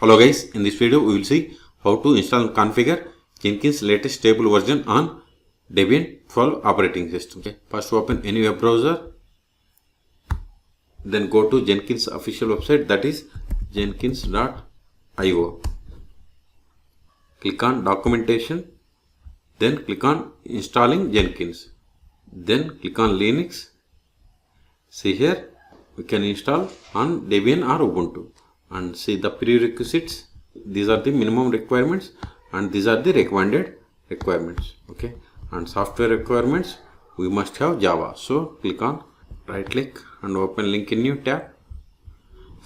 Hello guys, in this video we will see how to install and configure Jenkins latest stable version on Debian 12 operating system. Okay. First open any web browser, then go to Jenkins official website, that is jenkins.io. Click on documentation, then click on installing Jenkins, then click on Linux. See here we can install on Debian or Ubuntu, and see the prerequisites. These are the minimum requirements and these are the recommended requirements. Okay, and software requirements, we must have Java. So click on right click and open link in new tab.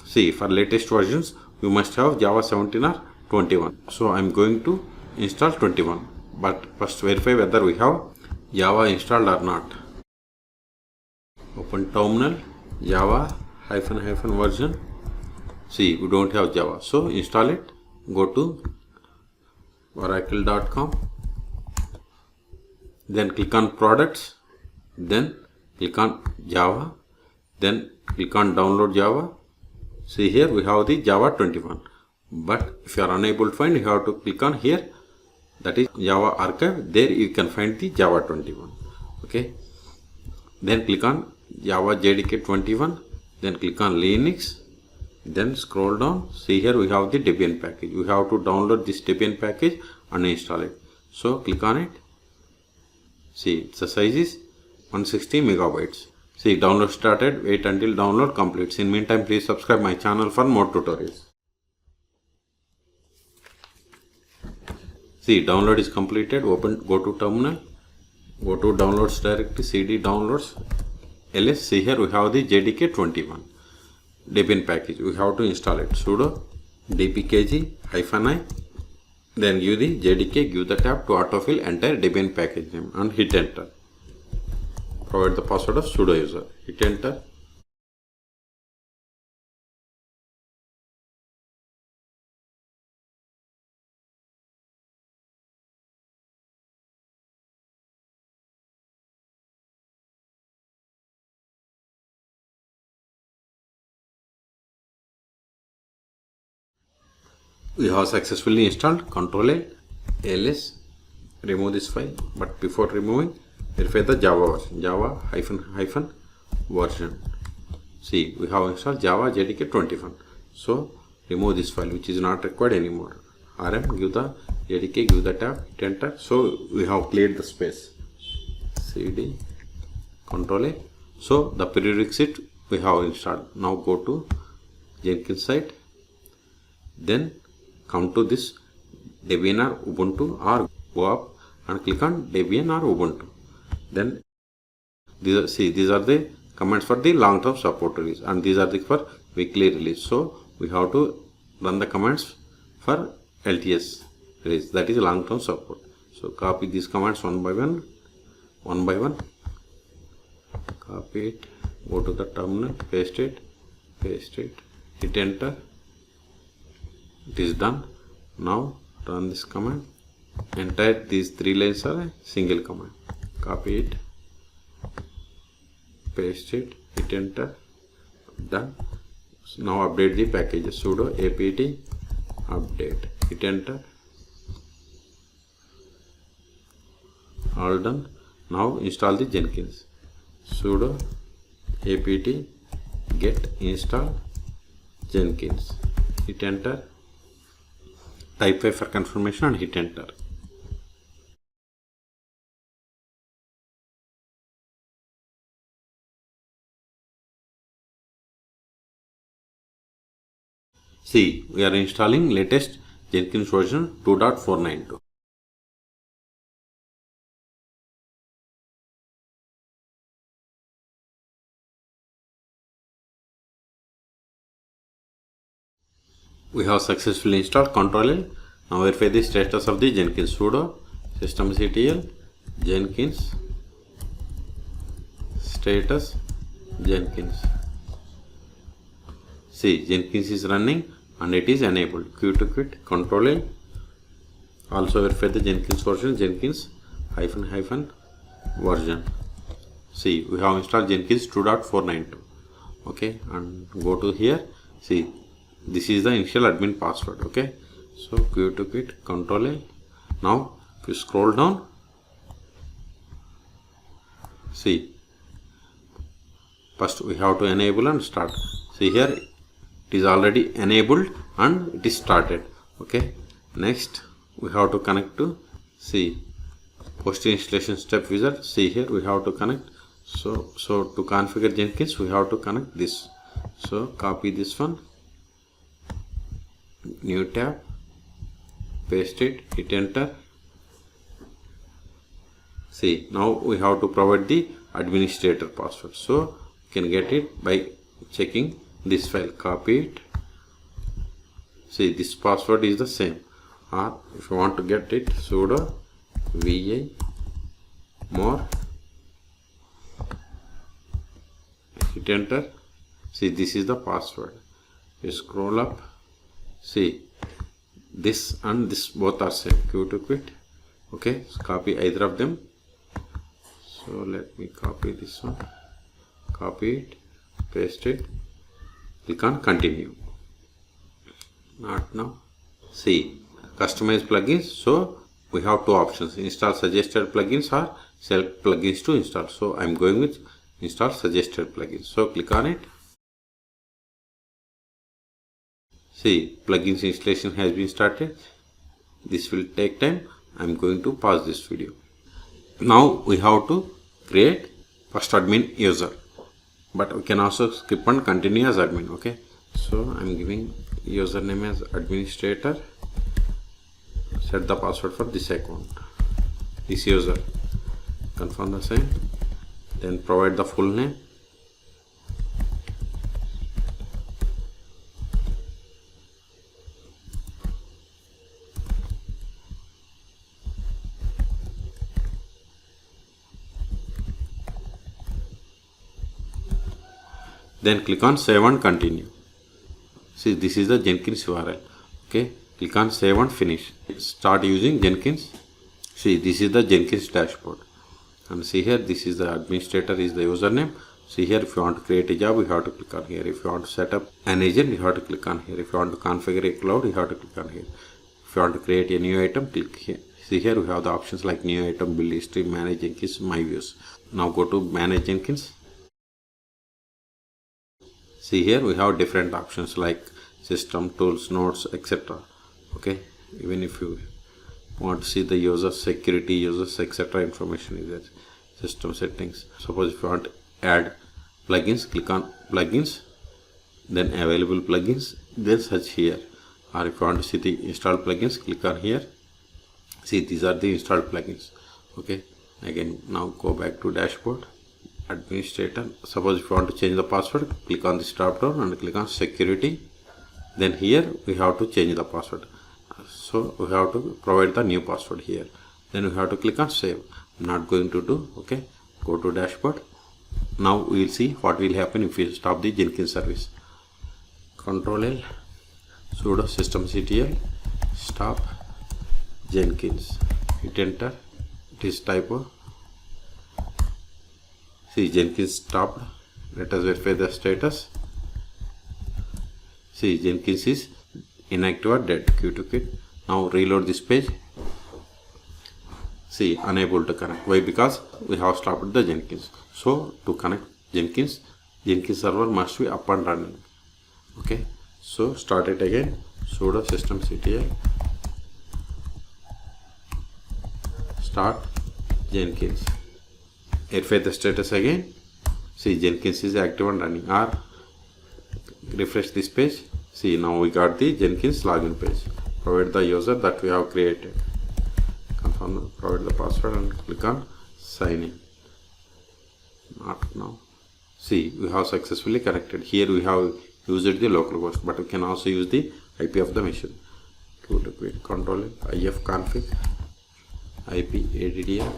See, for latest versions we must have Java 17 or 21. So I am going to install 21, but first verify whether we have Java installed or not. Open terminal, Java -- version. See, we don't have Java, so install it. Go to oracle.com, then click on products, then click on Java, then click on download Java. See, here we have the Java 21, but if you are unable to find, you have to click on here, that is Java archive. There you can find the Java 21. Okay, then click on Java JDK 21, then click on Linux, then scroll down. See, here we have the Debian package. We have to download this Debian package and install it. So click on it. See, the size is 160 megabytes. See, download started. Wait until download completes. In meantime, please subscribe my channel for more tutorials. See, download is completed. Go to terminal, go to downloads directory, cd downloads ls. See, here we have the JDK 21 Debian package. We have to install it. Sudo dpkg-i, then give the JDK, give the tab to autofill entire Debian package name and hit enter. Provide the password of sudo user. Hit enter. We have successfully installed. Ctrl ls, remove this file, but before removing, verify the Java version, Java -- version. See, we have installed Java JDK 21. So remove this file which is not required anymore. rm, give the JDK, give the tab, hit enter. So we have cleared the space. cd, Ctrl A. So the prerequisite we have installed. Now go to Jenkins site, then come to this Debian or Ubuntu, or go up and click on Debian or Ubuntu. Then these are the commands for the long-term support release, and these are the for weekly release. So we have to run the commands for LTS release, that is long-term support. So copy these commands one by one. Copy it, go to the terminal, paste it, hit enter. It is done. Now run this command. Entire these 3 lines are a single command. Copy it, paste it, hit enter. Done. So now update the packages. Sudo apt update. Hit enter. All done. Now install the Jenkins. Sudo apt get install Jenkins. Hit enter. Type 5 for confirmation and hit enter. See, we are installing latest Jenkins version 2.492. We have successfully installed. Ctrl L. Now verify the status of the Jenkins. Sudo systemctl Jenkins status Jenkins. See, Jenkins is running and it is enabled. Q to quit. Ctrl L. Also verify the Jenkins version, Jenkins -- version. See, we have installed Jenkins 2.492. Okay, and go to here. See, this is the initial admin password. Okay, so Q to quit, Control A. Now if you scroll down, see, first we have to enable and start. See here, it is already enabled and it is started. Okay, next we have to connect to, see, post installation step wizard. See here, we have to connect. So to configure Jenkins, we have to connect this. So copy this one, new tab, paste it, hit enter. See, now we have to provide the administrator password. So you can get it by checking this file, copy it. See, this password is the same. Or if you want to get it, sudo vi more, hit enter. See, this is the password. You scroll up, see, this and this both are same. Q to quit. Okay, so copy either of them. So let me copy this one, copy it, paste it, click on continue. Not now. See, customize plugins. So we have two options, install suggested plugins or select plugins to install. So I'm going with install suggested plugins. So click on it. See, plugins installation has been started. This will take time. I'm going to pause this video. Now we have to create first admin user, but we can also skip and continue as admin. Okay, so I'm giving username as administrator. Set the password for this account, this user, confirm the same, then provide the full name. Then click on save and continue. See, this is the Jenkins URL. Okay, click on save and finish. Start using Jenkins. See, this is the Jenkins dashboard. And see here, this is the administrator is the username. See here, if you want to create a job, you have to click on here. If you want to set up an agent, you have to click on here. If you want to configure a cloud, you have to click on here. If you want to create a new item, click here. See here, we have the options like new item, build history, manage Jenkins, my views. Now go to manage Jenkins. See here, we have different options like system, tools, nodes, etc. Okay, even if you want to see the user security, users, etc. information is there. System settings. Suppose if you want to add plugins, click on plugins, then available plugins, then search here. Or if you want to see the installed plugins, click on here. See, these are the installed plugins. Okay, again, now go back to dashboard, administrator. Suppose if you want to change the password, click on this drop down and click on security. Then here we have to change the password. So we have to provide the new password here. Then we have to click on save. I'm not going to do. Okay, go to dashboard. Now we will see what will happen if we stop the Jenkins service. Control L, sudo systemctl stop Jenkins. Hit enter. It is typo. See, Jenkins stopped. Let us verify the status. See, Jenkins is inactive or dead. Q to quit. Now reload this page. See, unable to connect. Why? Because we have stopped the Jenkins. So to connect Jenkins, Jenkins server must be up and running. Okay. So start it again. Sudo systemctl start Jenkins. Verify the status again. See, Jenkins is active and running. Or refresh this page. See, now we got the Jenkins login page. Provide the user that we have created. Confirm, provide the password and click on sign in. Not now. See, we have successfully connected. Here we have used the localhost, but we can also use the IP of the machine. Q to quit, control if config IP addr.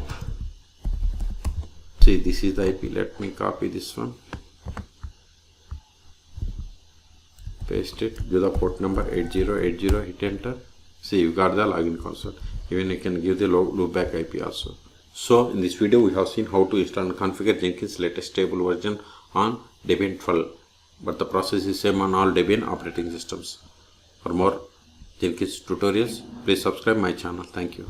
See, this is the IP. Let me copy this one, paste it, give the port number 8080, hit enter. See, you got the login console. Even you can give the loopback IP also. So in this video we have seen how to install and configure Jenkins latest stable version on Debian 12. but the process is same on all Debian operating systems. For more Jenkins tutorials, please subscribe my channel. Thank you.